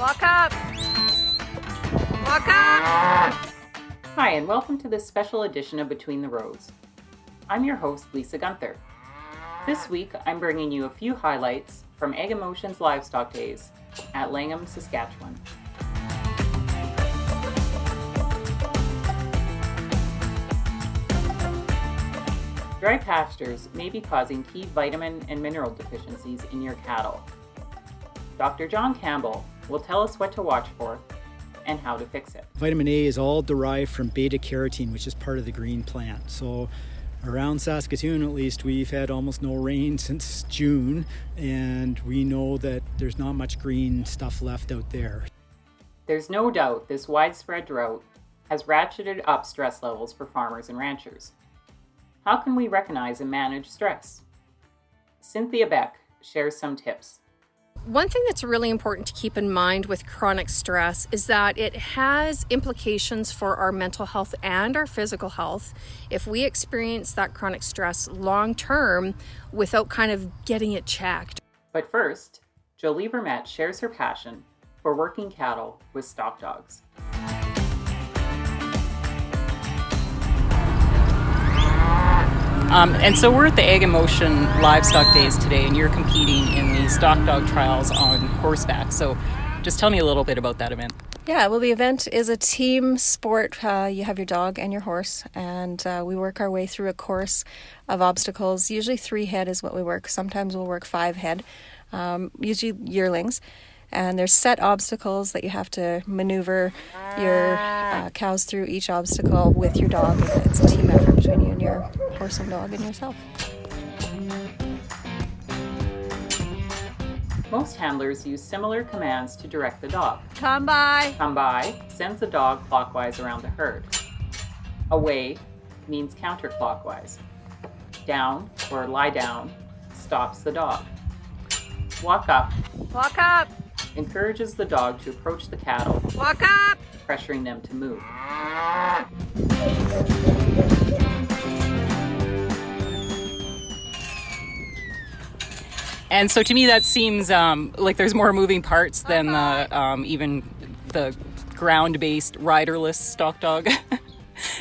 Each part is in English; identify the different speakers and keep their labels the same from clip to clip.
Speaker 1: Walk up! Walk up!
Speaker 2: Hi, and welcome to this special edition of Between the Rows. I'm your host, Lisa Gunther. This week, I'm bringing you a few highlights from Ag Emotions Livestock Days at Langham, Saskatchewan. Dry pastures may be causing key vitamin and mineral deficiencies in your cattle. Dr. John Campbell will tell us what to watch for and how to fix it.
Speaker 3: Vitamin A is all derived from beta-carotene, which is part of the green plant. So around Saskatoon, at least, we've had almost no rain since June, and we know that there's not much green stuff left out there.
Speaker 2: There's no doubt this widespread drought has ratcheted up stress levels for farmers and ranchers. How can we recognize and manage stress? Cynthia Beck shares some tips.
Speaker 1: One thing that's really important to keep in mind with chronic stress is that it has implications for our mental health and our physical health if we experience that chronic stress long term without kind of getting it checked.
Speaker 2: But first, Jolie Vermette shares her passion for working cattle with stock dogs. And so we're at the Ag Emotion Livestock Days today, and you're competing in the stock dog trials on horseback. So just tell me a little bit about that event.
Speaker 4: Yeah, well, the event is a team sport. You have your dog and your horse, and we work our way through a course of obstacles. Usually 3 head is what we work. Sometimes we'll work 5 head, usually yearlings. And there's set obstacles that you have to maneuver your cows through each obstacle with your dog. It's a team effort between you and your horse and dog and yourself.
Speaker 2: Most handlers use similar commands to direct the dog.
Speaker 1: Come by!
Speaker 2: Come by sends the dog clockwise around the herd. Away means counterclockwise. Down or lie down stops the dog. Walk up.
Speaker 1: Walk up!
Speaker 2: Encourages the dog to approach the cattle,
Speaker 1: Walk up!
Speaker 2: pressuring them to move. And so to me that seems like there's more moving parts than even the ground-based riderless stock dog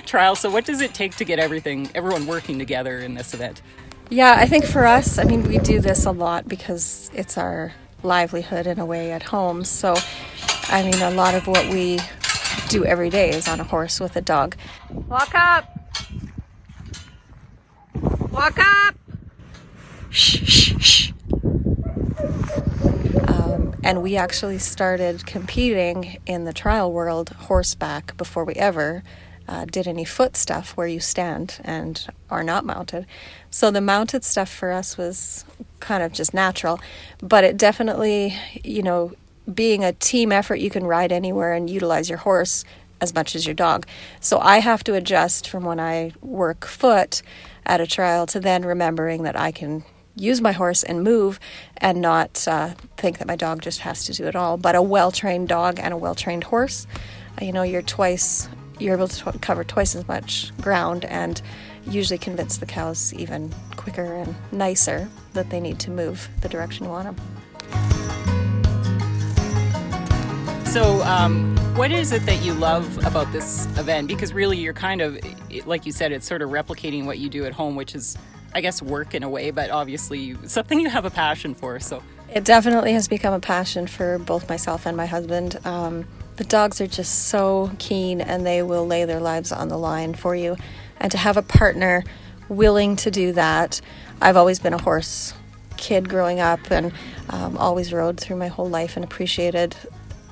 Speaker 2: trial. So what does it take to get everyone working together in this event?
Speaker 4: Yeah, I think for us, we do this a lot because it's our livelihood in a way at home. So, a lot of what we do every day is on a horse with a dog.
Speaker 1: Walk up! Walk up!
Speaker 4: Shh, shh, shh. And we actually started competing in the trial world horseback before we ever did any foot stuff where you stand and are not mounted. So the mounted stuff for us was kind of just natural, but it definitely, being a team effort, you can ride anywhere and utilize your horse as much as your dog. So I have to adjust from when I work foot at a trial to then remembering that I can use my horse and move and not think that my dog just has to do it all. But a well-trained dog and a well-trained horse, you're able to cover twice as much ground and usually convince the cows even quicker and nicer that they need to move the direction you want them.
Speaker 2: So what is it that you love about this event? Because really you're kind of, like you said, it's sort of replicating what you do at home, which is, I guess, work in a way, but obviously something you have a passion for. So
Speaker 4: it definitely has become a passion for both myself and my husband. The dogs are just so keen and they will lay their lives on the line for you. And to have a partner willing to do that, I've always been a horse kid growing up and always rode through my whole life and appreciated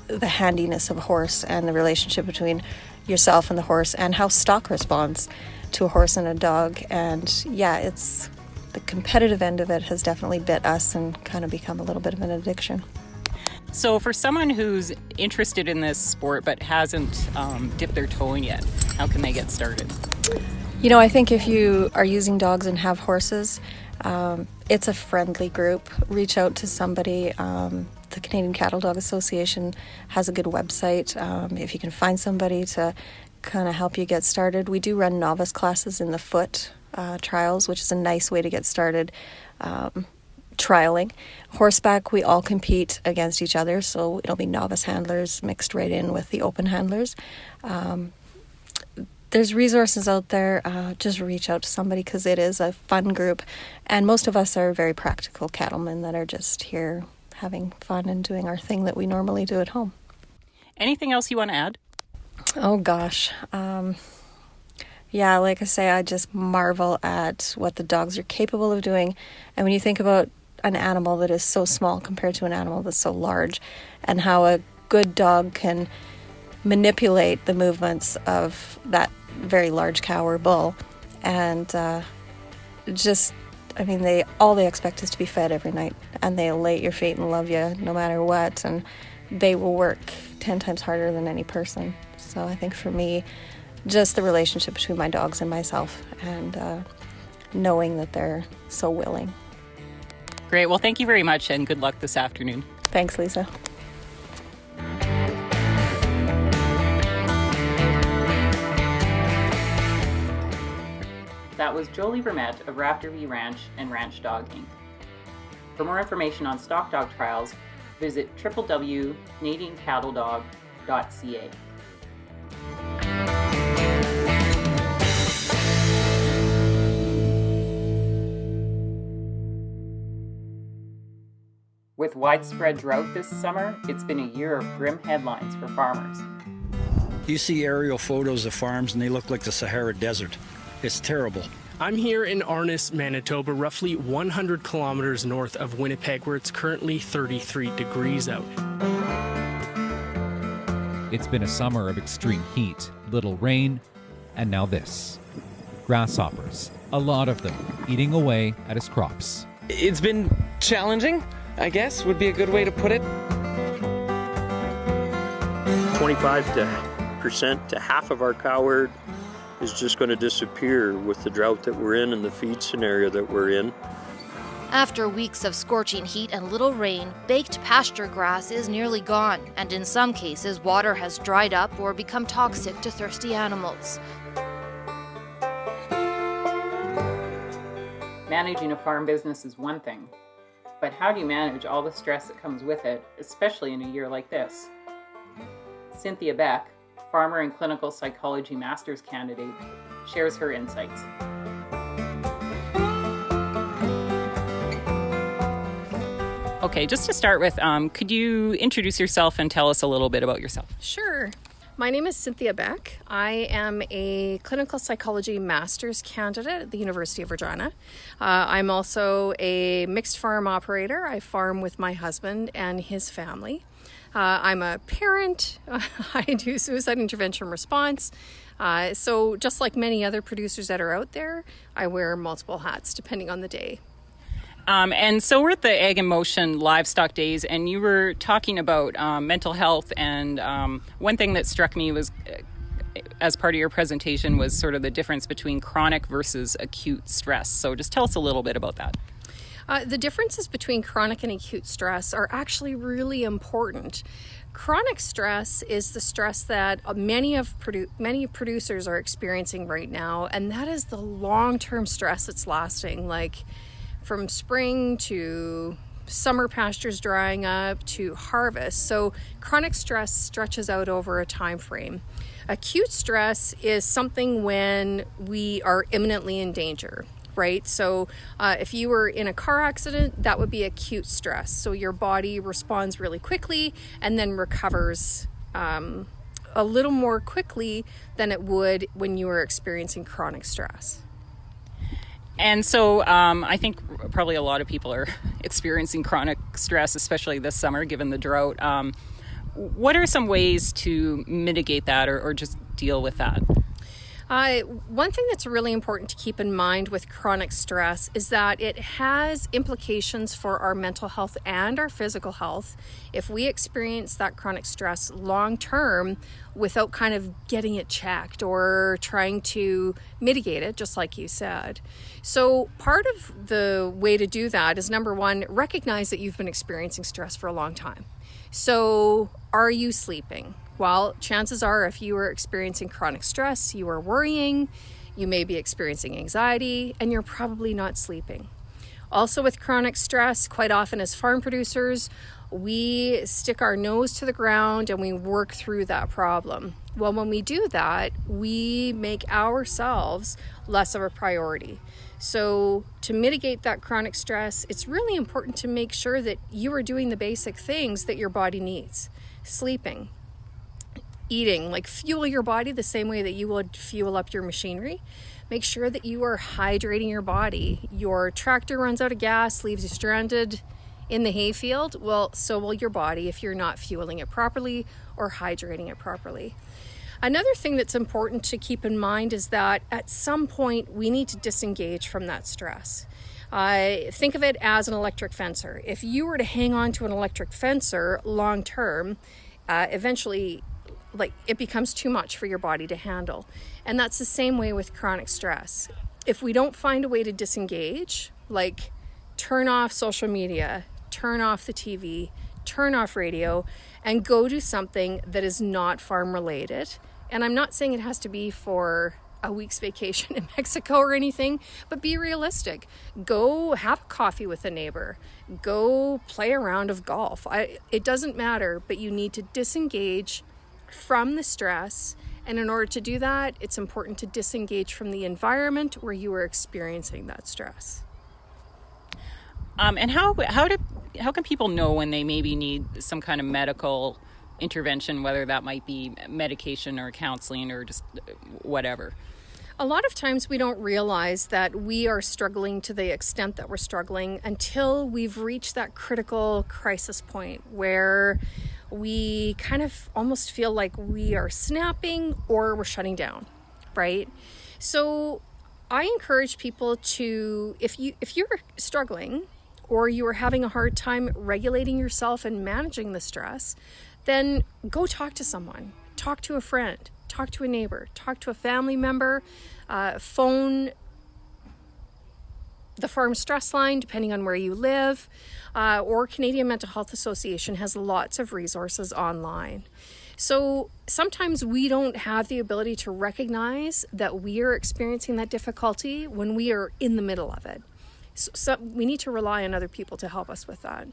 Speaker 4: the handiness of a horse and the relationship between yourself and the horse and how stock responds to a horse and a dog. And yeah, it's the competitive end of it has definitely bit us and kind of become a little bit of an addiction.
Speaker 2: So for someone who's interested in this sport but hasn't dipped their toe in yet, how can they get started?
Speaker 4: I think if you are using dogs and have horses, it's a friendly group. Reach out to somebody. The Canadian Cattle Dog Association has a good website. If you can find somebody to kind of help you get started. We do run novice classes in the foot trials, which is a nice way to get started. trialing. Horseback, we all compete against each other, so it'll be novice handlers mixed right in with the open handlers. There's resources out there. Just reach out to somebody because it is a fun group. And most of us are very practical cattlemen that are just here having fun and doing our thing that we normally do at home.
Speaker 2: Anything else you want to add?
Speaker 4: Oh, gosh. Yeah, like I say, I just marvel at what the dogs are capable of doing. And when you think about an animal that is so small compared to an animal that's so large, and how a good dog can manipulate the movements of that very large cow or bull, and all they expect is to be fed every night, and they'll lay at your feet and love you no matter what, and they will work 10 times harder than any person. So I think for me, just the relationship between my dogs and myself, and knowing that they're so willing.
Speaker 2: Great. Well, thank you very much, and good luck this afternoon.
Speaker 4: Thanks, Lisa.
Speaker 2: That was Jolie Vermette of Rafterview Ranch and Ranch Dog Inc. For more information on stock dog trials, visit www.canadiancattledog.ca. With widespread drought this summer, it's been a year of grim headlines for farmers.
Speaker 5: You see aerial photos of farms and they look like the Sahara Desert. It's terrible.
Speaker 6: I'm here in Arnason, Manitoba, roughly 100 kilometers north of Winnipeg, where it's currently 33 degrees out.
Speaker 7: It's been a summer of extreme heat, little rain, and now this. Grasshoppers, a lot of them, eating away at his crops.
Speaker 8: It's been challenging, I guess, would be a good way to put it.
Speaker 9: 25% to half of our cow herd is just going to disappear with the drought that we're in and the feed scenario that we're in.
Speaker 10: After weeks of scorching heat and little rain, baked pasture grass is nearly gone, and in some cases, water has dried up or become toxic to thirsty animals.
Speaker 2: Managing a farm business is one thing, but how do you manage all the stress that comes with it, especially in a year like this? Cynthia Beck, farmer and clinical psychology master's candidate, shares her insights. Okay, just to start with, could you introduce yourself and tell us a little bit about yourself?
Speaker 1: Sure. My name is Cynthia Beck. I am a clinical psychology master's candidate at the University of Regina. I'm also a mixed farm operator. I farm with my husband and his family. I'm a parent. I do suicide intervention response. So just like many other producers that are out there, I wear multiple hats depending on the day.
Speaker 2: And so we're at the Ag in Motion Livestock Days, and you were talking about mental health, and one thing that struck me was, as part of your presentation, was sort of the difference between chronic versus acute stress. So just tell us a little bit about that.
Speaker 1: The differences between chronic and acute stress are actually really important. Chronic stress is the stress that many producers are experiencing right now, and that is the long-term stress that's lasting, like from spring to summer pastures drying up to harvest. So chronic stress stretches out over a time frame. Acute stress is something when we are imminently in danger. Right? So if you were in a car accident, that would be acute stress. So your body responds really quickly and then recovers a little more quickly than it would when you were experiencing chronic stress.
Speaker 2: And so I think probably a lot of people are experiencing chronic stress, especially this summer, given the drought. What are some ways to mitigate that or just deal with that?
Speaker 1: One thing that's really important to keep in mind with chronic stress is that it has implications for our mental health and our physical health if we experience that chronic stress long term without kind of getting it checked or trying to mitigate it, just like you said. So part of the way to do that is, number one, recognize that you've been experiencing stress for a long time. So are you sleeping? Well, chances are if you are experiencing chronic stress, you are worrying, you may be experiencing anxiety, and you're probably not sleeping. Also with chronic stress, quite often as farm producers, we stick our nose to the ground and we work through that problem. Well, when we do that, we make ourselves less of a priority. So to mitigate that chronic stress, it's really important to make sure that you are doing the basic things that your body needs. Sleeping, eating, like fuel your body the same way that you would fuel up your machinery. Make sure that you are hydrating your body. Your tractor runs out of gas, leaves you stranded in the hayfield. Well, so will your body if you're not fueling it properly or hydrating it properly. Another thing that's important to keep in mind is that at some point we need to disengage from that stress. Think of it as an electric fencer. If you were to hang on to an electric fencer long term, eventually it becomes too much for your body to handle. And that's the same way with chronic stress. If we don't find a way to disengage, like turn off social media, turn off the TV, turn off radio, and go do something that is not farm related. And I'm not saying it has to be for a week's vacation in Mexico or anything, but be realistic. Go have a coffee with a neighbor. Go play a round of golf. It doesn't matter, but you need to disengage from the stress. And in order to do that, it's important to disengage from the environment where you are experiencing that stress.
Speaker 2: And how can people know when they maybe need some kind of medical intervention, whether that might be medication or counseling or just whatever?
Speaker 1: A lot of times we don't realize that we are struggling to the extent that we're struggling until we've reached that critical crisis point where we kind of almost feel like we are snapping or we're shutting down, right? So I encourage people to, if you're struggling or you are having a hard time regulating yourself and managing the stress, then go talk to someone. Talk to a friend, talk to a neighbor, talk to a family member, phone the farm stress line, depending on where you live, or Canadian Mental Health Association has lots of resources online. So sometimes we don't have the ability to recognize that we are experiencing that difficulty when we are in the middle of it. So we need to rely on other people to help us with that.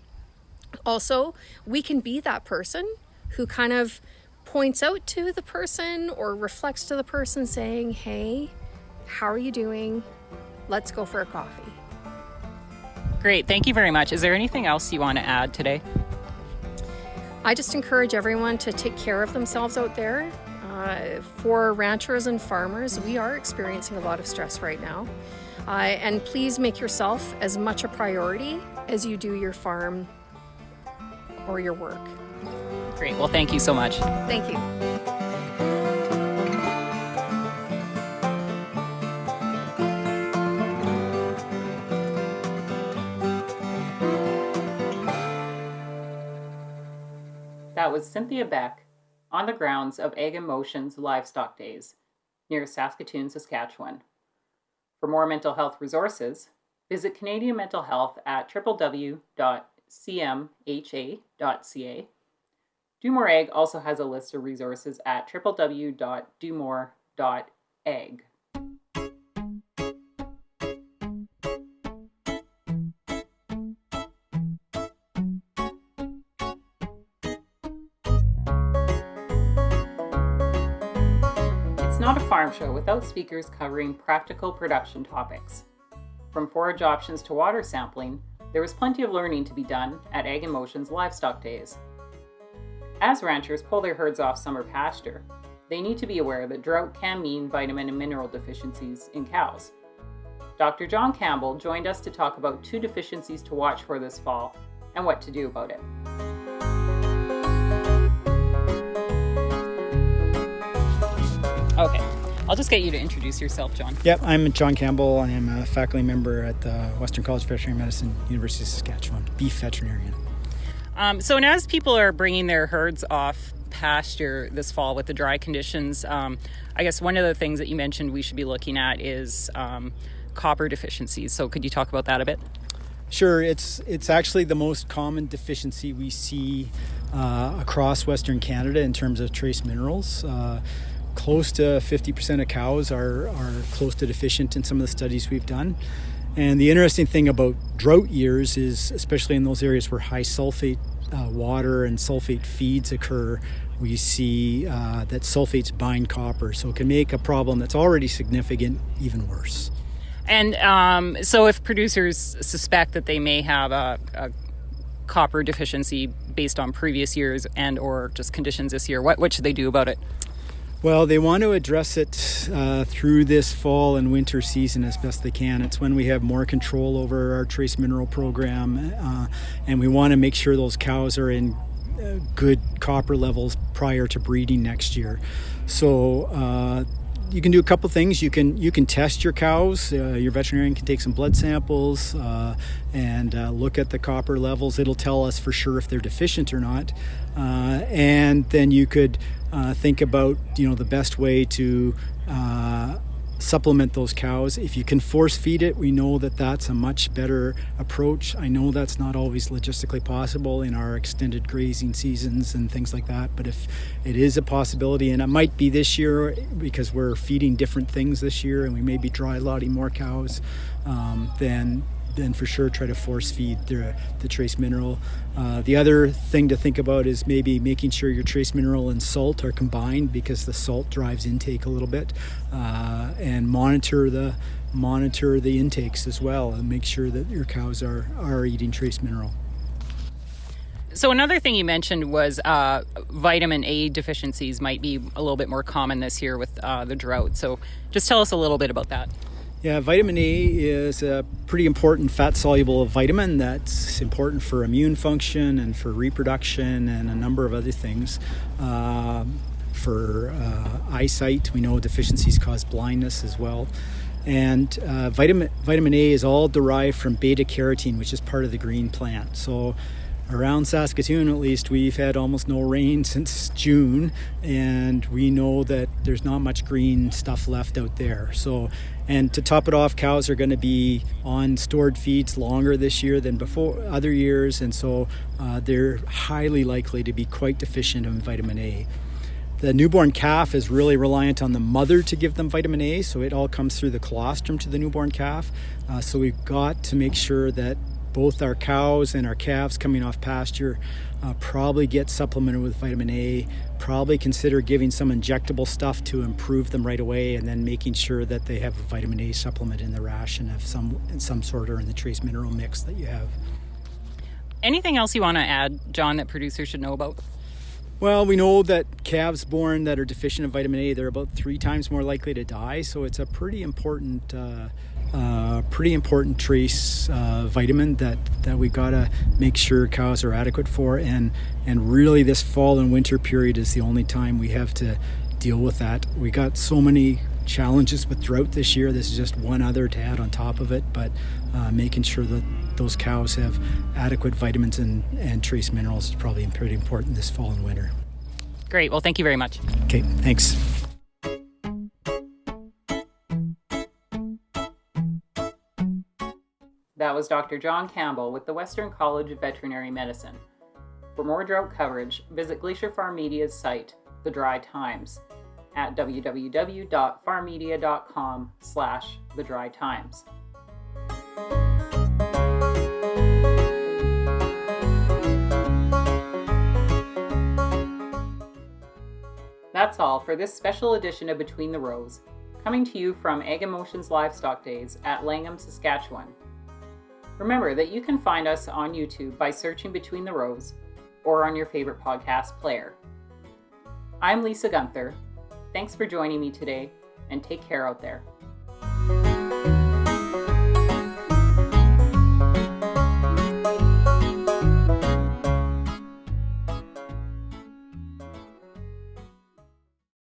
Speaker 1: Also, we can be that person who kind of points out to the person or reflects to the person saying, hey, how are you doing? Let's go for a coffee.
Speaker 2: Great. Thank you very much. Is there anything else you want to add today?
Speaker 1: I just encourage everyone to take care of themselves out there. For ranchers and farmers, we are experiencing a lot of stress right now. And please make yourself as much a priority as you do your farm or your work.
Speaker 2: Great. Well, thank you so much.
Speaker 1: Thank you.
Speaker 2: That was Cynthia Beck on the grounds of Ag in Motion's Livestock Days near Saskatoon, Saskatchewan. For more mental health resources, visit Canadian Mental Health at www.cmha.ca. Do More Ag also has a list of resources at www.domore.ag. It's not a farm show without speakers covering practical production topics. From forage options to water sampling, there was plenty of learning to be done at Ag in Motion's Livestock Days. As ranchers pull their herds off summer pasture, they need to be aware that drought can mean vitamin and mineral deficiencies in cows. Dr. John Campbell joined us to talk about 2 deficiencies to watch for this fall and what to do about it. Okay, I'll just get you to introduce yourself, John.
Speaker 3: Yep, I'm John Campbell. I am a faculty member at the Western College of Veterinary Medicine, University of Saskatchewan, beef veterinarian.
Speaker 2: So now as people are bringing their herds off pasture this fall with the dry conditions, I guess one of the things that you mentioned we should be looking at is copper deficiencies. So could you talk about that a bit?
Speaker 3: Sure. It's actually the most common deficiency we see across Western Canada in terms of trace minerals. Close to 50% of cows are close to deficient in some of the studies we've done. And the interesting thing about drought years is, especially in those areas where high sulfate water and sulfate feeds occur, we see that sulfates bind copper, so it can make a problem that's already significant even worse.
Speaker 2: And so if producers suspect that they may have a copper deficiency based on previous years and or just conditions this year, what should they do about it?
Speaker 3: Well, they want to address it through this fall and winter season as best they can. It's when we have more control over our trace mineral program, and we want to make sure those cows are in good copper levels prior to breeding next year. So you can do a couple things. You can test your cows. Your veterinarian can take some blood samples and look at the copper levels. It'll tell us for sure if they're deficient or not. And then you could think about the best way to supplement those cows. If you can force feed it, we know that that's a much better approach. I know that's not always logistically possible in our extended grazing seasons and things like that, but if it is a possibility, and it might be this year because we're feeding different things this year and we may be dry lotting more cows, then for sure try to force feed the trace mineral. The other thing to think about is maybe making sure your trace mineral and salt are combined, because the salt drives intake a little bit, and monitor the intakes as well and make sure that your cows are eating trace mineral.
Speaker 2: So another thing you mentioned was vitamin A deficiencies might be a little bit more common this year with the drought. So just tell us a little bit about that.
Speaker 3: Yeah, vitamin A is a pretty important fat-soluble vitamin that's important for immune function and for reproduction and a number of other things. For eyesight, we know deficiencies cause blindness as well. And vitamin A is all derived from beta-carotene, which is part of the green plant. So around Saskatoon, at least, we've had almost no rain since June, and we know that there's not much green stuff left out there. So, and to top it off, cows are going to be on stored feeds longer this year than before other years, and so they're highly likely to be quite deficient in vitamin A. The newborn calf is really reliant on the mother to give them vitamin A, so it all comes through the colostrum to the newborn calf. So we've got to make sure that both our cows and our calves coming off pasture probably get supplemented with vitamin A, probably consider giving some injectable stuff to improve them right away, and then making sure that they have a vitamin A supplement in the ration of some sort, or in the trace mineral mix that you have.
Speaker 2: Anything else you want to add, John, that producers should know about?
Speaker 3: Well, we know that calves born that are deficient in vitamin A, they're about 3 times more likely to die, so it's a pretty important trace vitamin that we gotta make sure cows are adequate for, and really this fall and winter period is the only time we have to deal with that. We got so many challenges with drought this year. This is just one other to add on top of it, but making sure that those cows have adequate vitamins and trace minerals is probably pretty important this fall and winter.
Speaker 2: Great. Well, thank you very much.
Speaker 3: Okay, thanks.
Speaker 2: That was Dr. John Campbell with the Western College of Veterinary Medicine. For more drought coverage, visit Glacier FarmMedia's site, The Dry Times, at www.farmmedia.com/thedrytimes. That's all for this special edition of Between the Rows, coming to you from Ag Emotions Livestock Days at Langham, Saskatchewan. Remember that you can find us on YouTube by searching Between the Rows or on your favorite podcast player. I'm Lisa Gunther. Thanks for joining me today, and take care out there.